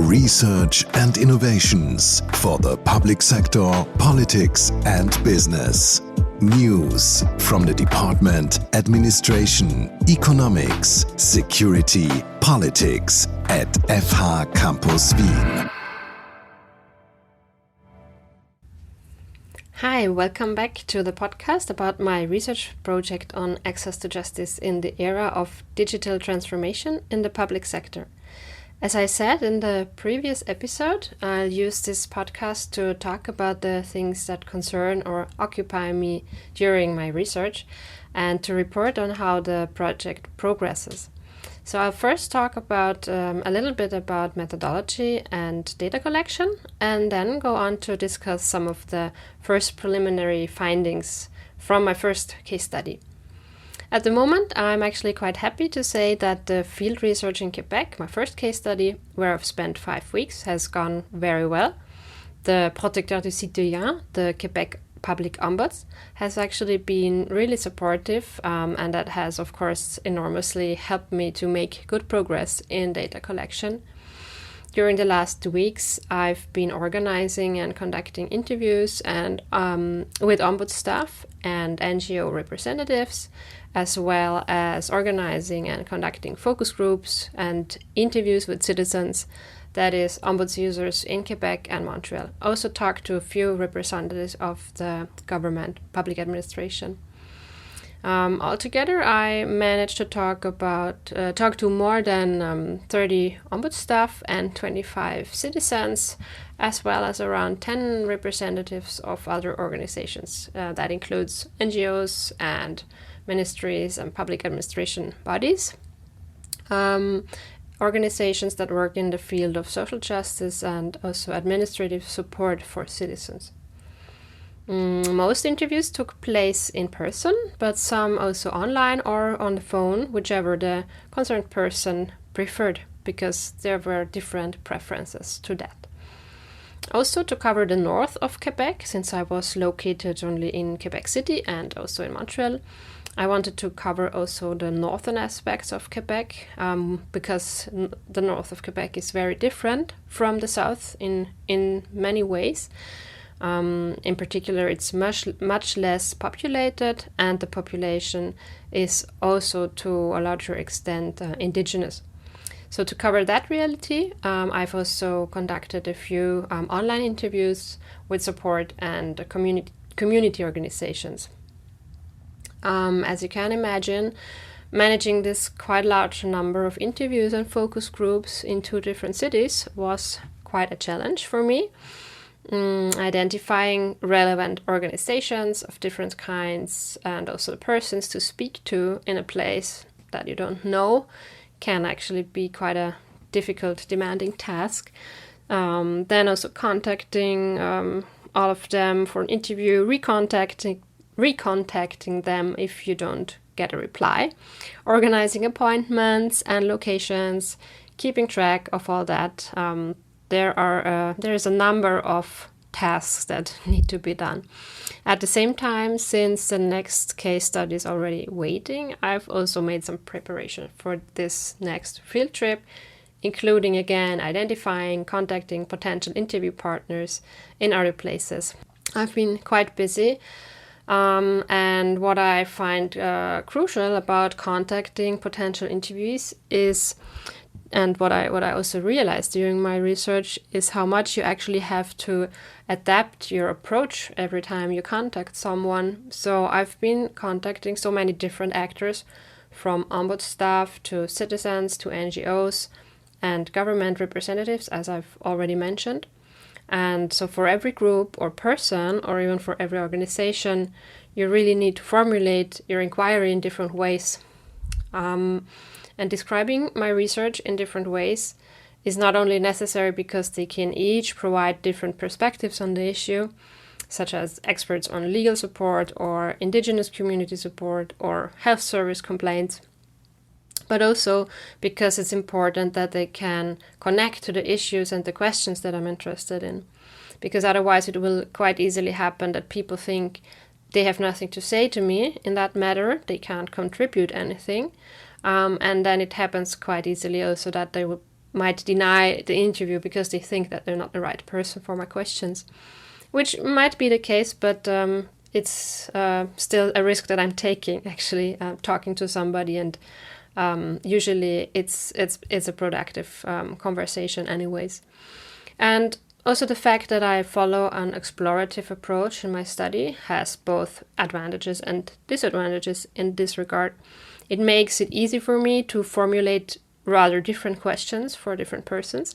Research and innovations for the public sector, politics and business. News from the department, administration, economics, security, politics at FH Campus Wien. Hi, welcome back to the podcast about my research project on access to justice in the era of digital transformation in the public sector. As I said in the previous episode, I'll use this podcast to talk about the things that concern or occupy me during my research and to report on how the project progresses. So I'll first talk about a little bit about methodology and data collection, and then go on to discuss some of the first preliminary findings from my first case study. At the moment, I'm actually quite happy to say that the field research in Quebec, my first case study, where I've spent 5 weeks, has gone very well. The Protecteur du Citoyen, the Quebec public ombuds, has actually been really supportive, and that has, of course, enormously helped me to make good progress in data collection. During the last 2 weeks, I've been organizing and conducting interviews and with ombuds staff and NGO representatives, as well as organizing and conducting focus groups and interviews with citizens, that is, ombuds users in Quebec and Montreal. I also talked to a few representatives of the government, public administration. Altogether, I managed to talk to more than 30 ombuds staff and 25 citizens, as well as around 10 representatives of other organizations. That includes NGOs and ministries and public administration bodies. Organizations that work in the field of social justice and also administrative support for citizens. Most interviews took place in person, but some also online or on the phone, whichever the concerned person preferred, because there were different preferences to that. Also, to cover the north of Quebec, since I was located only in Quebec City and also in Montreal, I wanted to cover also the northern aspects of Quebec, because the north of Quebec is very different from the south in many ways. In particular, it's much less populated, and the population is also to a larger extent indigenous. So to cover that reality, I've also conducted a few online interviews with support and community organizations. As you can imagine, managing this quite large number of interviews and focus groups in 2 different cities was quite a challenge for me. Identifying relevant organizations of different kinds and also the persons to speak to in a place that you don't know can actually be quite a difficult, demanding task. Then also contacting all of them for an interview, recontacting them if you don't get a reply, organizing appointments and locations, keeping track of all that. There is a number of tasks that need to be done. At the same time, since the next case study is already waiting, I've also made some preparation for this next field trip, including again identifying, contacting potential interview partners in other places. I've been quite busy, and what I find crucial about contacting potential interviewees is, and what I also realized during my research, is how much you actually have to adapt your approach every time you contact someone. So I've been contacting so many different actors, from ombuds staff to citizens to NGOs and government representatives, as I've already mentioned. And so for every group or person, or even for every organization, you really need to formulate your inquiry in different ways. And describing my research in different ways is not only necessary because they can each provide different perspectives on the issue, such as experts on legal support or indigenous community support or health service complaints, but also because it's important that they can connect to the issues and the questions that I'm interested in. Because otherwise it will quite easily happen that people think they have nothing to say to me in that matter, they can't contribute anything. And then it happens quite easily also that they will might deny the interview because they think that they're not the right person for my questions, which might be the case, but it's still a risk that I'm taking, actually, talking to somebody, and usually it's a productive conversation anyways. And also the fact that I follow an explorative approach in my study has both advantages and disadvantages in this regard. It makes it easy for me to formulate rather different questions for different persons,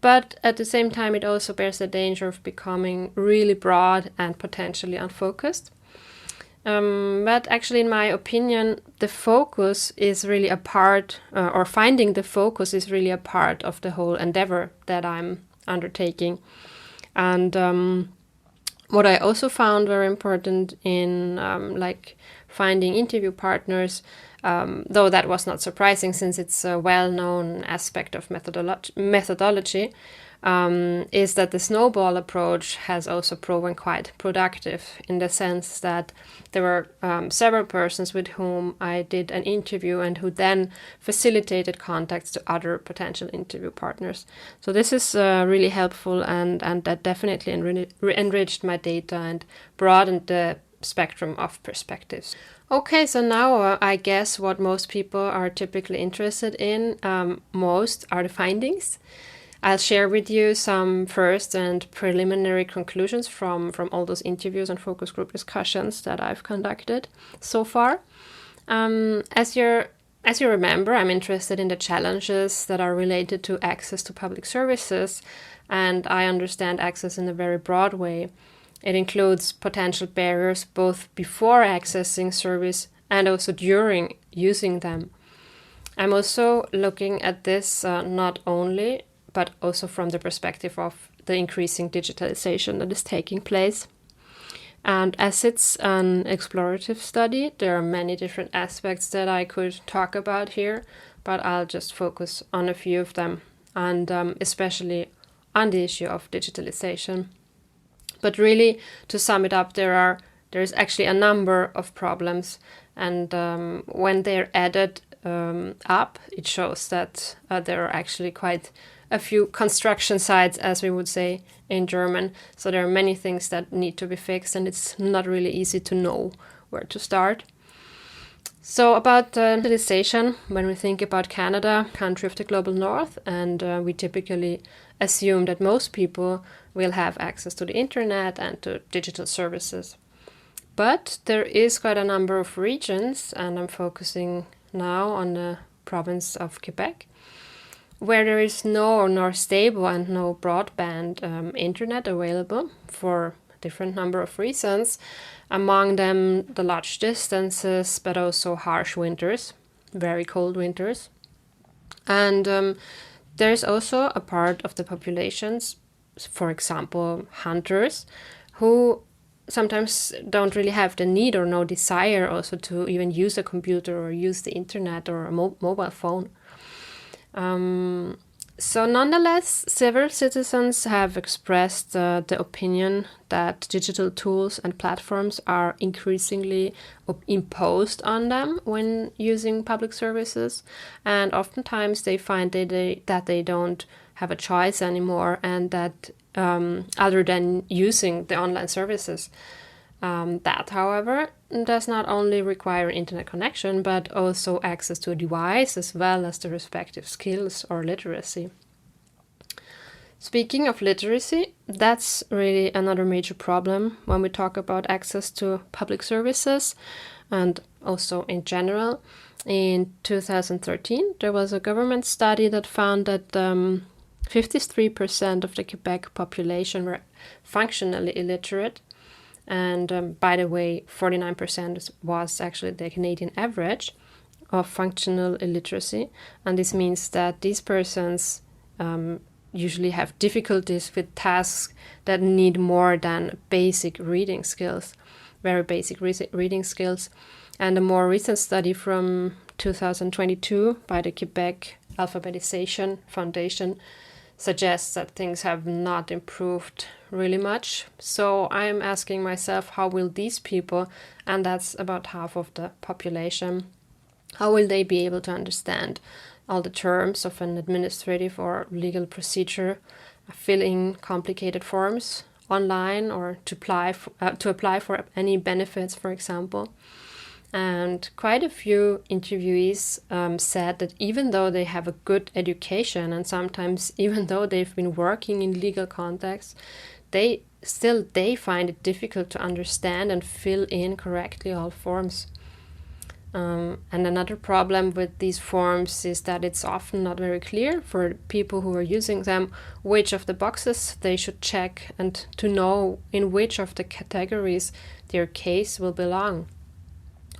but at the same time it also bears the danger of becoming really broad and potentially unfocused. But actually, in my opinion, the focus is really a part, or finding the focus is really a part of the whole endeavor that I'm undertaking. And what I also found very important in finding interview partners, though that was not surprising since it's a well-known aspect of methodology, is that the snowball approach has also proven quite productive, in the sense that there were several persons with whom I did an interview and who then facilitated contacts to other potential interview partners. So this is really helpful, and that definitely enriched my data and broadened the spectrum of perspectives. Okay, so now I guess what most people are typically interested in most are the findings. I'll share with you some first and preliminary conclusions from all those interviews and focus group discussions that I've conducted so far. As you remember, I'm interested in the challenges that are related to access to public services, and I understand access in a very broad way. It includes potential barriers both before accessing service and also during using them. I'm also looking at this not only but also from the perspective of the increasing digitalization that is taking place. And as it's an explorative study, there are many different aspects that I could talk about here, but I'll just focus on a few of them, and especially on the issue of digitalization. But really, to sum it up, there is actually a number of problems, and when they're added up, it shows that there are actually quite a few construction sites, as we would say in German. So there are many things that need to be fixed, and it's not really easy to know where to start. So about digitalization, when we think about Canada, country of the global north, and we typically assume that most people will have access to the internet and to digital services. But there is quite a number of regions, and I'm focusing now on the province of Quebec, where there is nor stable and no broadband internet available for a different number of reasons. Among them, the large distances, but also harsh winters, very cold winters. And there's also a part of the populations, for example, hunters, who sometimes don't really have the need or no desire also to even use a computer or use the internet or a mobile phone. So nonetheless, several citizens have expressed the opinion that digital tools and platforms are increasingly imposed on them when using public services, and oftentimes they find that they don't have a choice anymore, and that other than using the online services. That, however, does not only require internet connection, but also access to a device as well as the respective skills or literacy. Speaking of literacy, that's really another major problem when we talk about access to public services, and also in general. In 2013, there was a government study that found that 53% of the Quebec population were functionally illiterate. And by the way, 49% was actually the Canadian average of functional illiteracy. And this means that these persons usually have difficulties with tasks that need more than basic reading skills, very basic reading skills. And a more recent study from 2022 by the Quebec Alphabetization Foundation suggests that things have not improved really much. So I'm asking myself, how will these people, and that's about half of the population, how will they be able to understand all the terms of an administrative or legal procedure, fill in complicated forms online, or to apply for any benefits, for example. And quite a few interviewees said that even though they have a good education, and sometimes even though they've been working in legal contexts, they find it difficult to understand and fill in correctly all forms. And another problem with these forms is that it's often not very clear for people who are using them which of the boxes they should check, and to know in which of the categories their case will belong.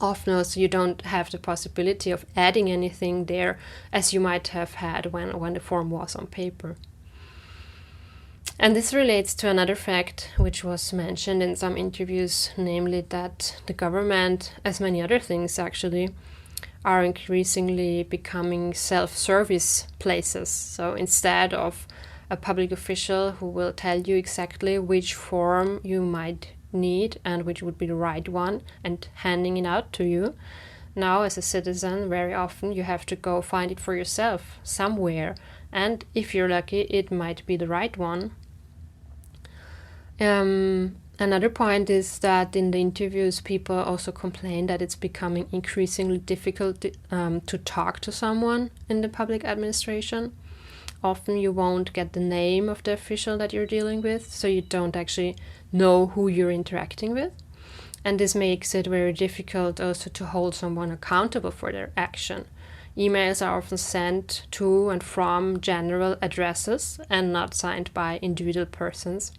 Often also you don't have the possibility of adding anything there as you might have had when the form was on paper. And this relates to another fact which was mentioned in some interviews, namely that the government, as many other things actually, are increasingly becoming self-service places. So instead of a public official who will tell you exactly which form you might need and which would be the right one and handing it out to you, now as a citizen very often you have to go find it for yourself somewhere, and if you're lucky it might be the right one. Another point is that in the interviews people also complain that it's becoming increasingly difficult to talk to someone in the public administration. Often you won't get the name of the official that you're dealing with, so you don't actually know who you're interacting with. And this makes it very difficult also to hold someone accountable for their action. Emails are often sent to and from general addresses and not signed by individual persons.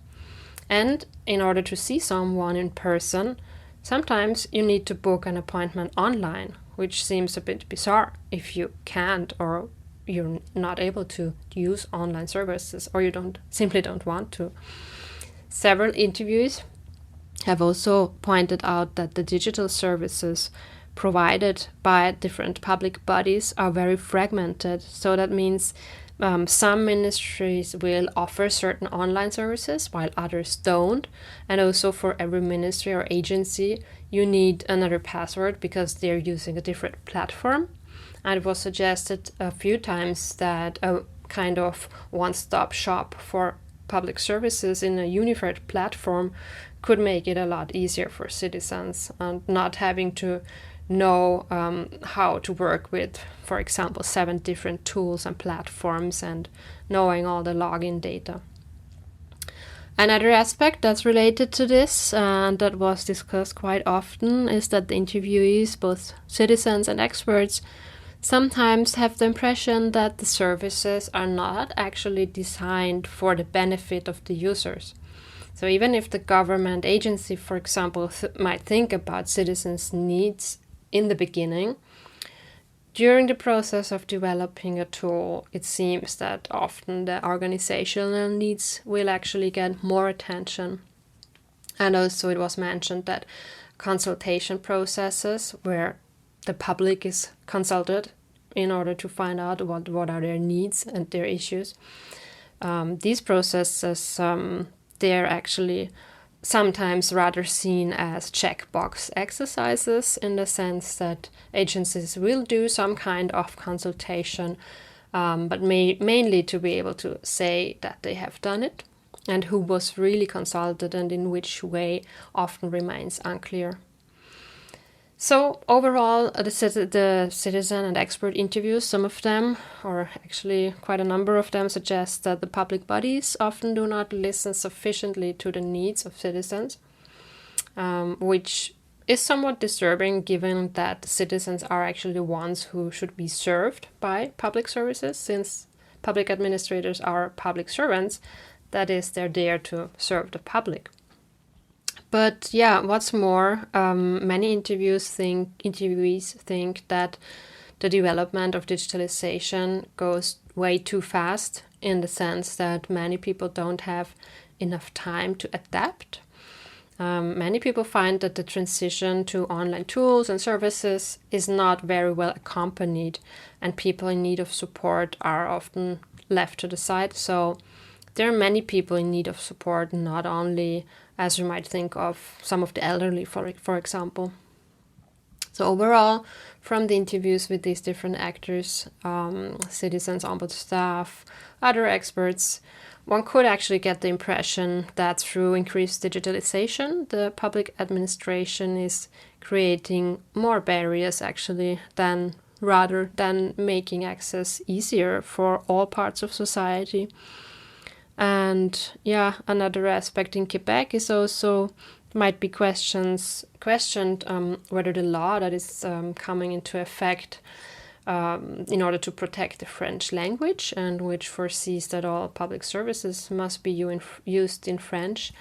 And in order to see someone in person, sometimes you need to book an appointment online, which seems a bit bizarre if you can't or you're not able to use online services, or you simply don't want to. Several interviews have also pointed out that the digital services provided by different public bodies are very fragmented. So that means some ministries will offer certain online services while others don't. And also for every ministry or agency, you need another password because they're using a different platform. And it was suggested a few times that a kind of one-stop shop for public services in a unified platform could make it a lot easier for citizens, and not having to know how to work with, for example, 7 different tools and platforms, and knowing all the login data. Another aspect that's related to this and that was discussed quite often is that the interviewees, both citizens and experts, sometimes have the impression that the services are not actually designed for the benefit of the users. So even if the government agency, for example, might think about citizens' needs in the beginning, during the process of developing a tool, it seems that often the organizational needs will actually get more attention. And also it was mentioned that consultation processes where the public is consulted in order to find out what are their needs and their issues. These processes, they're actually sometimes rather seen as checkbox exercises, in the sense that agencies will do some kind of consultation, but mainly to be able to say that they have done it, and who was really consulted and in which way often remains unclear. So overall, the citizen and expert interviews, some of them, or actually quite a number of them, suggest that the public bodies often do not listen sufficiently to the needs of citizens, which is somewhat disturbing given that citizens are actually the ones who should be served by public services, since public administrators are public servants. That is, they're there to serve the public. But yeah, what's more, many interviewees think that the development of digitalization goes way too fast, in the sense that many people don't have enough time to adapt. Many people find that the transition to online tools and services is not very well accompanied, and people in need of support are often left to the side. So there are many people in need of support, not only, as you might think of, some of the elderly, for example. So overall, from the interviews with these different actors, citizens, ombuds staff, other experts, one could actually get the impression that through increased digitalization, the public administration is creating more barriers actually rather than making access easier for all parts of society. And another aspect in Quebec is also might be questioned whether the law that is coming into effect in order to protect the French language, and which foresees that all public services must be used in French,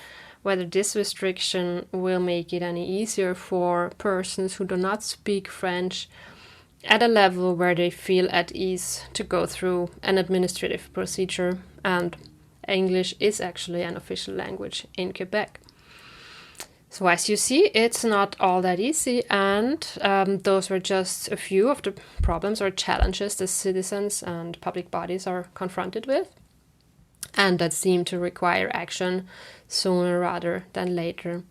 whether this restriction will make it any easier for persons who do not speak French at a level where they feel at ease to go through an administrative procedure. And English is actually an official language in Quebec. So as you see, it's not all that easy, and those were just a few of the problems or challenges the citizens and public bodies are confronted with, and that seem to require action sooner rather than later.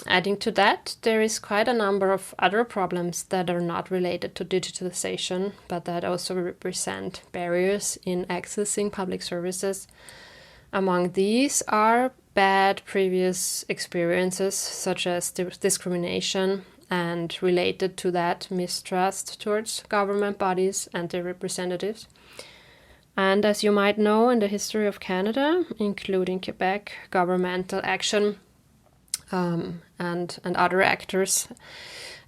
Adding to that, there is quite a number of other problems that are not related to digitalization, but that also represent barriers in accessing public services. Among these are bad previous experiences, such as discrimination, and related to that, mistrust towards government bodies and their representatives. And as you might know, in the history of Canada, including Quebec, governmental action and other actors'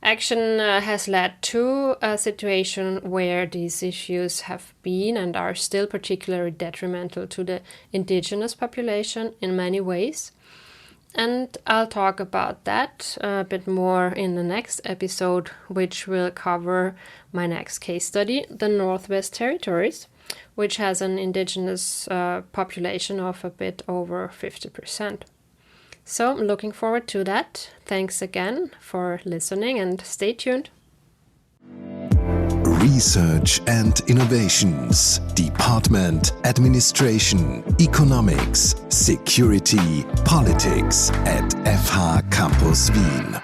action has led to a situation where these issues have been and are still particularly detrimental to the indigenous population in many ways. And I'll talk about that a bit more in the next episode, which will cover my next case study, the Northwest Territories, which has an indigenous population of a bit over 50%. So I'm looking forward to that. Thanks again for listening and stay tuned. Research and Innovations, Department, Administration, Economics, Security, Politics at FH Campus Wien.